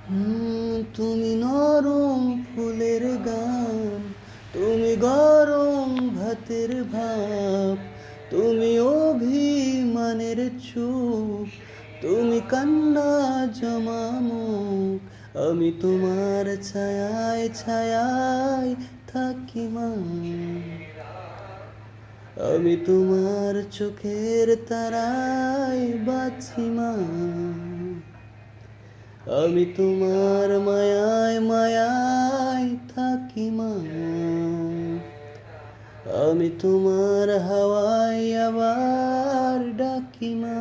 তুমি নরম ফুলের গান, তুমি গরম ভাতের ভাব, তুমি অভিমানের চুপ, তুমি কান্না জমা মুখ। আমি তোমার ছায়ায় ছায়ায় থাকি মা, আমি তোমার চোখের তারায় বাঁচি মা, আমি তোমার মায়ায় মায়ায় থাকি মা, আমি তোমার হাওয়ায় আবার ডাকি মা।